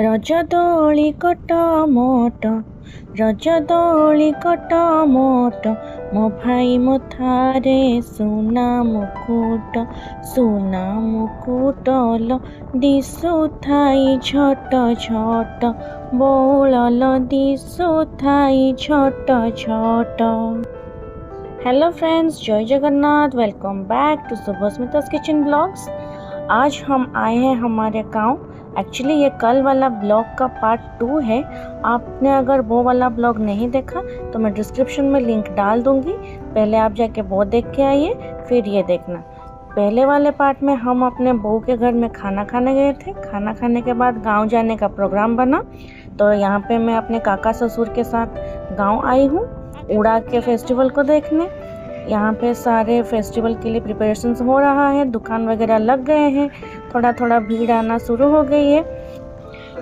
ରଜଦୋଳି କଟ ମୋଟ ରଜଦୋଳି କଟ ମୋଟ ମୋ ଭାଇ ମୋ ଥାରେ ସୁନା ମୁକୁଟ ଲ ଦିଶୁଥାଇ ଝଟ ଝଟ ବଉଳ ଲ ଦିଶୁଥାଇ ଝଟ ଝଟ। हेलो फ्रेंड्स, जय Jagannath. Welcome back to Subhasmita's kitchen blogs. आज हम आए हैं हमारे गांव। एक्चुअली ये कल वाला ब्लॉग का पार्ट 2 है। आपने अगर वो वाला ब्लॉग नहीं देखा तो मैं डिस्क्रिप्शन में लिंक डाल दूंगी। पहले आप जाके वो देख के आइए, फिर ये देखना। पहले वाले पार्ट में हम अपने बहू के घर में खाना खाने गए थे। खाना खाने के बाद गांव जाने का प्रोग्राम बना, तो यहाँ पे मैं अपने काका ससुर के साथ गाँव आई हूँ उड़ा के फेस्टिवल को देखने। यहाँ पे सारे फेस्टिवल के लिए प्रिपरेशंस हो रहा है, दुकान वगैरह लग गए हैं, थोड़ा थोड़ा भीड़ आना शुरू हो गई है।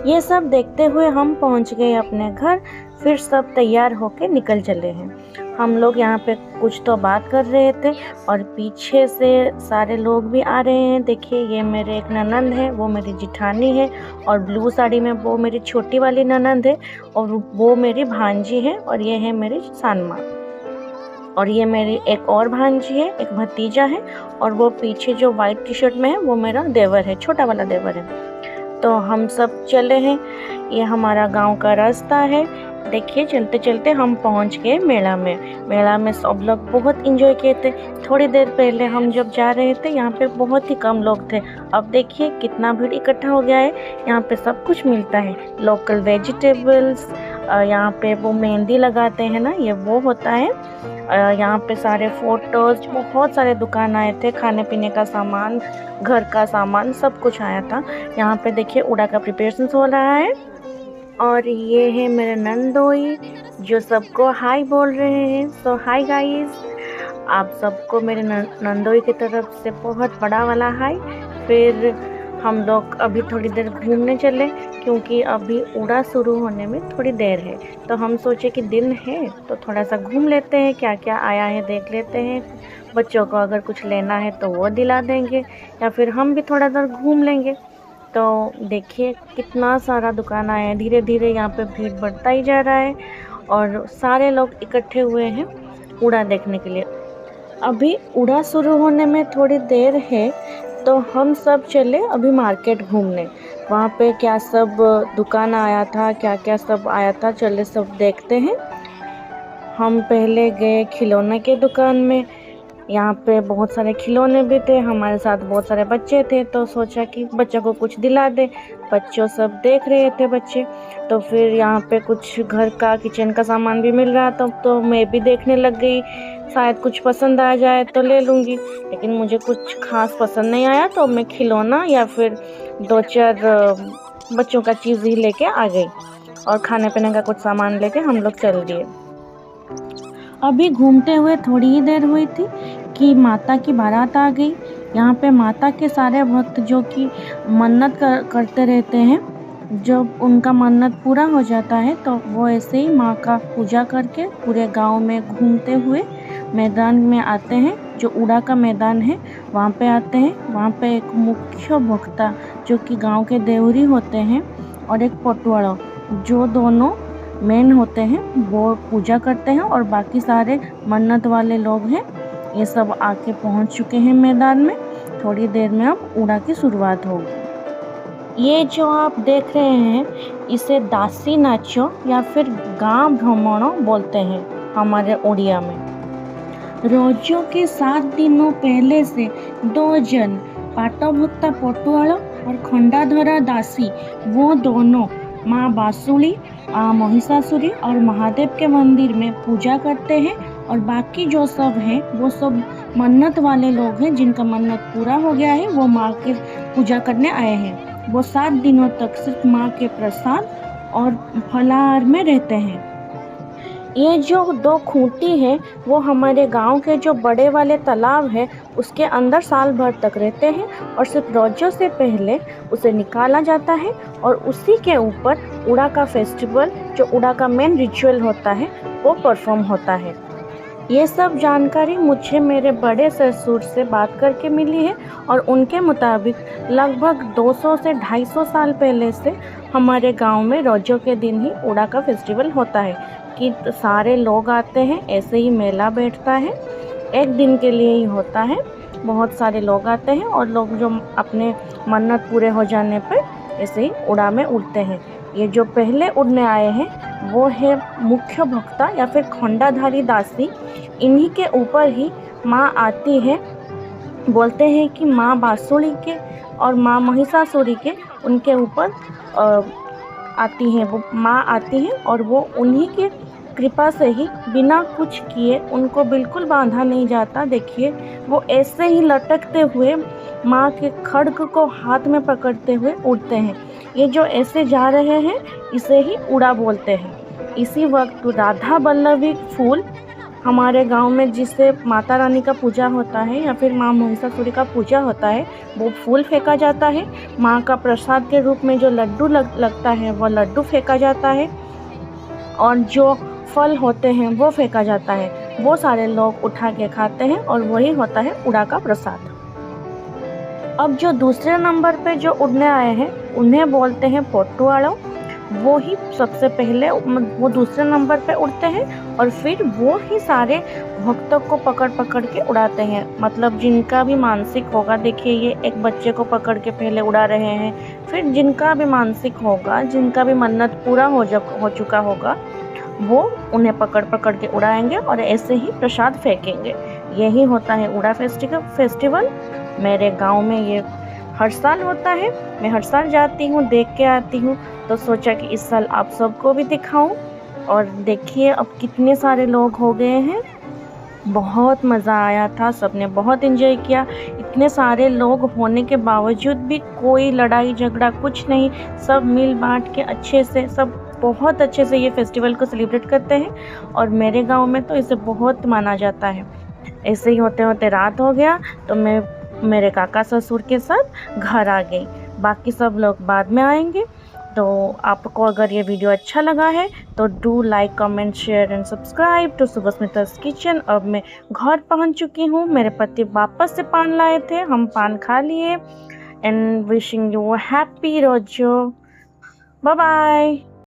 ये सब देखते हुए हम पहुँच गए अपने घर। फिर सब तैयार होके निकल चले हैं। हम लोग यहाँ पे कुछ तो बात कर रहे थे और पीछे से सारे लोग भी आ रहे हैं। देखिए, ये मेरे एक ननंद है, वो मेरी जिठानी है, और ब्लू साड़ी में वो मेरी छोटी वाली ननंद है, और वो मेरी भांजी है, और ये है मेरी सानमा। और ये मेरी एक और भांजी है, एक भतीजा है, और वो पीछे जो वाइट टी शर्ट में है वो मेरा देवर है, छोटा वाला देवर है। तो हम सब चले हैं। ये हमारा गांव का रास्ता है। देखिए, चलते चलते हम पहुंच गए मेला में। मेला में सब लोग बहुत एंजॉय किए थे। थोड़ी देर पहले हम जब जा रहे थे यहाँ पे बहुत ही कम लोग थे। अब देखिए कितना भीड़ इकट्ठा हो गया है। यहाँ पे सब कुछ मिलता है, लोकल वेजिटेबल्स। यहाँ पे वो मेहंदी लगाते हैं ना, ये वो होता है। यहाँ पे सारे फोटोज, बहुत सारे दुकान आए थे, खाने पीने का सामान, घर का सामान, सब कुछ आया था। यहाँ पे देखिए उड़ा का प्रिपरेशन हो रहा है। और ये है मेरे नंदोई जो सबको हाय बोल रहे हैं। सो हाय गाइस, आप सबको मेरे नंदोई की तरफ से बहुत बड़ा वाला हाय। फिर हम लोग अभी थोड़ी देर घूमने चले, क्योंकि अभी उड़ा शुरू होने में थोड़ी देर है। तो हम सोचे कि दिन है तो थोड़ा सा घूम लेते हैं, क्या क्या आया है देख लेते हैं। बच्चों को अगर कुछ लेना है तो वो दिला देंगे, या फिर हम भी थोड़ा देर घूम लेंगे। तो देखिए कितना सारा दुकान आया है। धीरे धीरे यहाँ पे भीड़ बढ़ता ही जा रहा है, और सारे लोग इकट्ठे हुए हैं उड़ा देखने के लिए। अभी उड़ा शुरू होने में थोड़ी देर है, तो हम सब चले अभी मार्केट घूमने। वहाँ पे क्या सब दुकान आया था, क्या क्या सब आया था, चले सब देखते हैं। हम पहले गए खिलौने के दुकान में। यहाँ पे बहुत सारे खिलौने भी थे, हमारे साथ बहुत सारे बच्चे थे, तो सोचा कि बच्चों को कुछ दिला दे। बच्चों सब देख रहे थे बच्चे। तो फिर यहाँ पे कुछ घर का किचन का सामान भी मिल रहा था, तो मैं भी देखने लग गई। शायद कुछ पसंद आ जाए तो ले लूँगी, लेकिन मुझे कुछ खास पसंद नहीं आया, तो मैं खिलौना या फिर 2-4 बच्चों का चीज़ ही लेके आ गई, और खाने पीने का कुछ सामान लेके हम लोग चल दिए। अभी घूमते हुए थोड़ी ही देर हुई थी कि माता की बारात आ गई। यहाँ पे माता के सारे भक्त जो कि मन्नत करते रहते हैं, जब उनका मन्नत पूरा हो जाता है तो वो ऐसे ही माँ का पूजा करके पूरे गांव में घूमते हुए मैदान में आते हैं। जो उड़ा का मैदान है वहाँ पे आते हैं। वहाँ पे एक मुख्य भक्ता जो कि गांव के देवरी होते हैं, और एक पटवाड़ा, जो दोनों मेन होते हैं, वो पूजा करते हैं। और बाकी सारे मन्नत वाले लोग हैं, ये सब आके पहुंच चुके हैं मैदान में। थोड़ी देर में अब उड़ा की शुरुआत होगी। ये जो आप देख रहे हैं, इसे दासी नाचो या फिर गांव भ्रमण बोलते हैं हमारे उड़िया में। रोजों के 7 दिनों पहले से 2 जन पाटभक्ता पटुआला और खंडाधरा दासी, वो दोनों माँ बासुड़ी, महिषासुरी और महादेव के मंदिर में पूजा करते हैं। और बाकी जो सब हैं वो सब मन्नत वाले लोग हैं, जिनका मन्नत पूरा हो गया है, वो माँ की पूजा करने आए हैं। वो 7 दिनों तक सिर्फ माँ के प्रसाद और फलाहार में रहते हैं। ये जो 2 खूंटी है वो हमारे गांव के जो बड़े वाले तालाब है उसके अंदर साल भर तक रहते हैं, और सिर्फ रोजों से पहले उसे निकाला जाता है, और उसी के ऊपर उड़ा का फेस्टिवल, जो उड़ा का मेन रिचुअल होता है, वो परफॉर्म होता है। ये सब जानकारी मुझे मेरे बड़े ससुर से बात करके मिली है और उनके मुताबिक लगभग 200 से 250 साल पहले से हमारे गांव में रोजो के दिन ही उड़ा का फेस्टिवल होता है कि सारे लोग आते हैं, ऐसे ही मेला बैठता है, एक दिन के लिए ही होता है। बहुत सारे लोग आते हैं और लोग जो अपने मन्नत पूरे हो जाने पर ऐसे ही उड़ा में उड़ते हैं। ये जो पहले उड़ने आए हैं वो है मुख्य भक्ता या फिर खंडाधारी दासी। इन्हीं के ऊपर ही माँ आती है। बोलते हैं कि माँ बांसुरी के और माँ महिषासुरी के उनके ऊपर आती हैं, वो माँ आती हैं और वो उन्हीं के कृपा से ही बिना कुछ किए, उनको बिल्कुल बांधा नहीं जाता। देखिए वो ऐसे ही लटकते हुए माँ के खड्ग को हाथ में पकड़ते हुए उड़ते हैं। ये जो ऐसे जा रहे हैं इसे ही उड़ा बोलते हैं। इसी वक्त राधा बल्लभी फूल हमारे गांव में जिससे माता रानी का पूजा होता है या फिर माँ महिषासुरी का पूजा होता है, वो फूल फेंका जाता है। माँ का प्रसाद के रूप में जो लड्डू लगता है वो लड्डू फेंका जाता है और जो फल होते हैं वो फेंका जाता है। वो सारे लोग उठा के खाते हैं और वही होता है उड़ा का प्रसाद। अब जो दूसरे नंबर पे जो उड़ने आए हैं उन्हें बोलते हैं पोटुआड़ो। वो ही सबसे पहले वो दूसरे नंबर पे उड़ते हैं और फिर वो ही सारे भक्तों को पकड़ पकड़ के उड़ाते हैं। मतलब जिनका भी मानसिक होगा, देखिए ये एक बच्चे को पकड़ के पहले उड़ा रहे हैं, फिर जिनका भी मानसिक होगा, जिनका भी मन्नत पूरा हो चुका होगा, वो उन्हें पकड़ पकड़ के उड़ाएंगे और ऐसे ही प्रसाद फेंकेंगे। यही होता है उड़ा फेस्टिवल। मेरे गांव में ये हर साल होता है। मैं हर साल जाती हूँ, देख के आती हूँ, तो सोचा कि इस साल आप सबको भी दिखाऊं। और देखिए अब कितने सारे लोग हो गए हैं। बहुत मज़ा आया था, सबने बहुत एंजॉय किया। इतने सारे लोग होने के बावजूद भी कोई लड़ाई झगड़ा कुछ नहीं, सब मिल बांट के अच्छे से, सब बहुत अच्छे से ये फेस्टिवल को सेलिब्रेट करते हैं। और मेरे गांव में तो इसे बहुत माना जाता है। ऐसे ही होते होते रात हो गया तो मैं मेरे काका ससुर के साथ घर आ गई। बाकी सब लोग बाद में आएंगे। तो आपको अगर ये वीडियो अच्छा लगा है तो do like, comment, share and subscribe to Subhasmita's kitchen. अब मैं घर पहुंच चुकी हूँ। मेरे पति वापस से पान लाए थे, हम पान खा लिए। एंड विशिंग यू हैप्पी रोजो। Bye bye.